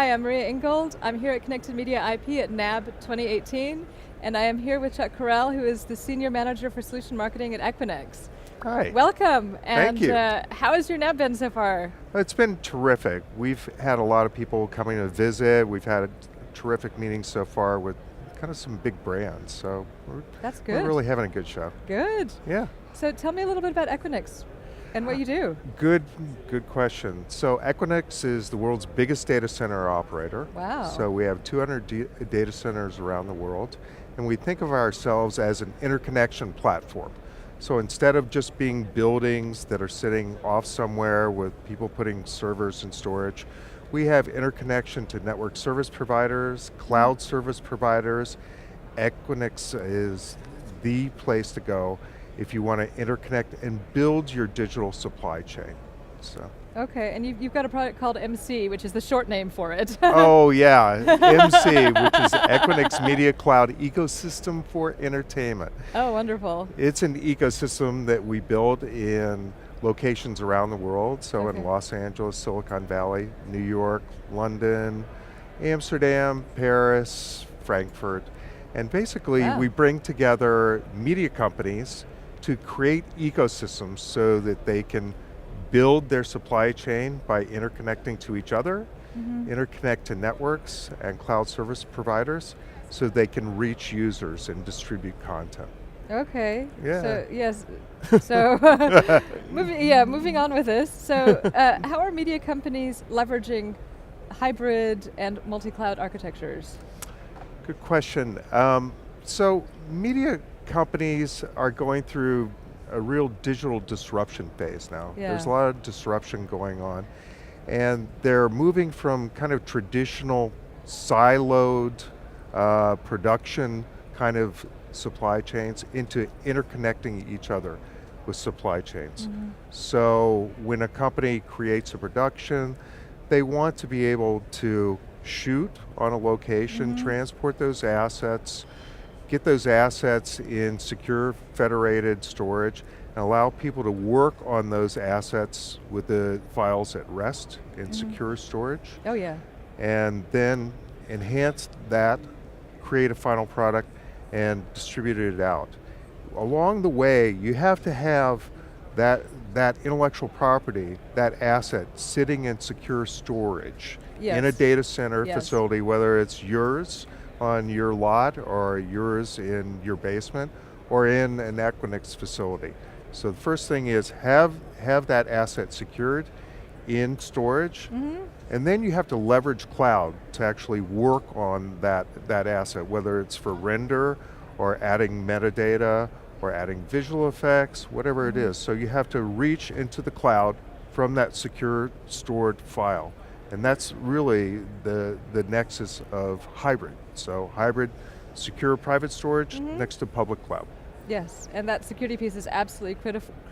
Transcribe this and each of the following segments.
Hi, I'm Maria Ingold. I'm here at Connected Media IP at NAB 2018, and I am here with Chuck Correll, who is the Senior Manager for Solution Marketing at Equinix. Hi. Welcome. Thank you. How has your NAB been so far? It's been terrific. We've had a lot of people coming to visit. We've had a terrific meeting so far with kind of some big brands, so That's good. we're really having a good show. Good. Yeah. So tell me a little bit about Equinix and what you do. Good question. So Equinix is the world's biggest data center operator. Wow. So we have 200 data centers around the world, and we think of ourselves as an interconnection platform. So instead of just being buildings that are sitting off somewhere with people putting servers in storage, we have interconnection to network service providers, cloud service providers. Equinix is the place to go if you want to interconnect and build your digital supply chain. So. Okay, and you've got a product called MC, which is the short name for it. Oh yeah, MC, which is Equinix Media Cloud Ecosystem for Entertainment. Oh, wonderful. It's an ecosystem that we build in locations around the world, so Okay. in Los Angeles, Silicon Valley, New York, London, Amsterdam, Paris, Frankfurt. And basically Wow. we bring together media companies to create ecosystems so that they can build their supply chain by interconnecting to each other, interconnect to networks and cloud service providers so they can reach users and distribute content. Okay. Yeah. So yes. So moving on with this. So how are media companies leveraging hybrid and multi-cloud architectures? Good question. So media companies are going through a real digital disruption phase now. Yeah. There's a lot of disruption going on, and they're moving from kind of traditional siloed production kind of supply chains into interconnecting each other with supply chains. So when a company creates a production, they want to be able to shoot on a location, transport those assets, get those assets in secure federated storage, and allow people to work on those assets with the files at rest in secure storage, Oh yeah. and then enhance that, create a final product, and distribute it out. Along the way, you have to have that intellectual property, that asset, sitting in secure storage in a Yes. data center Yes. facility, whether it's yours on your lot or yours in your basement or in an Equinix facility. So the first thing is have that asset secured in storage, and then you have to leverage cloud to actually work on that asset, whether it's for render or adding metadata or adding visual effects, whatever it is. So you have to reach into the cloud from that secure stored file. And that's really the nexus of hybrid. So hybrid, secure private storage next to public cloud. Yes, and that security piece is absolutely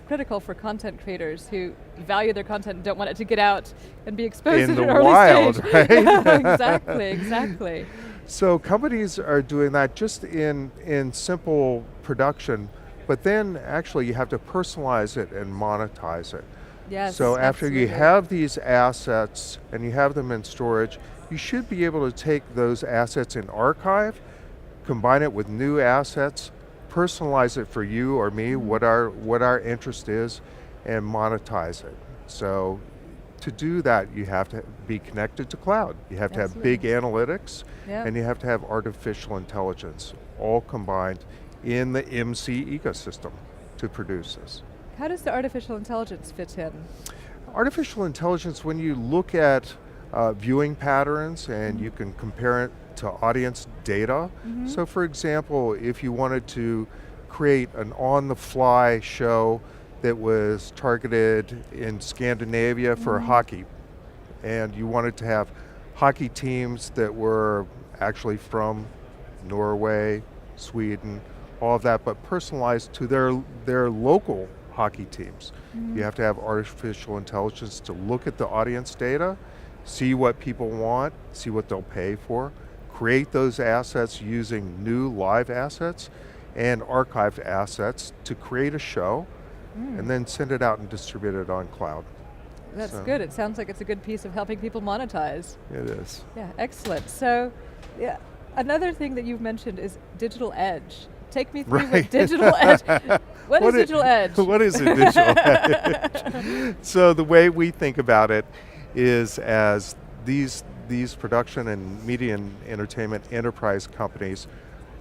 critical for content creators who value their content and don't want it to get out and be exposed In at the an early wild, stage. right? Yeah, exactly. So companies are doing that just in simple production, but then actually you have to personalize it and monetize it. Yes. So after you absolutely. have these assets and you have them in storage, you should be able to take those assets in archive, combine it with new assets, personalize it for you or me, what our interest is, and monetize it. So to do that, you have to be connected to cloud. You have to have big analytics, Yeah. and you have to have artificial intelligence, all combined in the MC ecosystem to produce this. How does the artificial intelligence fit in? Artificial intelligence, when you look at viewing patterns and you can compare it to audience data. So for example, if you wanted to create an on-the-fly show that was targeted in Scandinavia for hockey, and you wanted to have hockey teams that were actually from Norway, Sweden, all of that, but personalized to their local hockey teams. You have to have artificial intelligence to look at the audience data, see what people want, see what they'll pay for, create those assets using new live assets and archived assets to create a show, and then send it out and distribute it on cloud. That's So, good. It sounds like it's a good piece of helping people monetize. It is. Yeah, excellent. So, yeah, another thing that you've mentioned is digital edge. Take me through what digital edge. What is digital edge? What is a digital edge? So the way we think about it is as these production and media and entertainment enterprise companies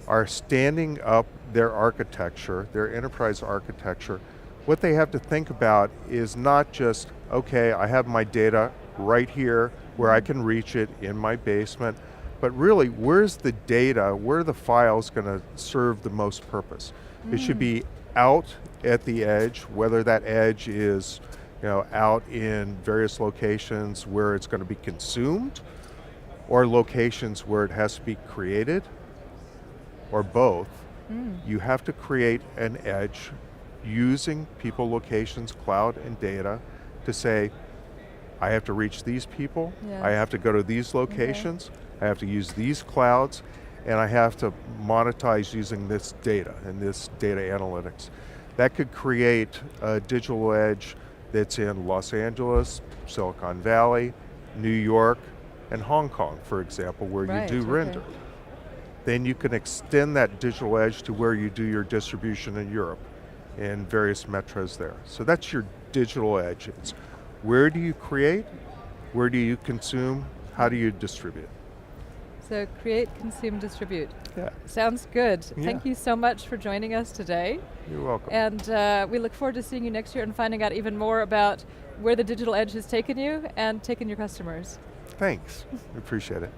are standing up their architecture, their enterprise architecture. What they have to think about is not just, okay, I have my data right here where I can reach it in my basement, but really, where's the data, where are the files going to serve the most purpose? It should be out at the edge, whether that edge is out in various locations where it's going to be consumed, or locations where it has to be created, or both. You have to create an edge using people, locations, cloud, and data to say, I have to reach these people, I have to go to these locations, I have to use these clouds, and I have to monetize using this data and this data analytics. That could create a digital edge that's in Los Angeles, Silicon Valley, New York, and Hong Kong, for example, where you do render. Then you can extend that digital edge to where you do your distribution in Europe and various metros there. So that's your digital edge. It's where do you create, where do you consume, how do you distribute? So create, consume, distribute. Yeah. Sounds good. Yeah. Thank you so much for joining us today. You're welcome. And we look forward to seeing you next year and finding out even more about where the digital edge has taken you and taken your customers. Thanks, we appreciate it.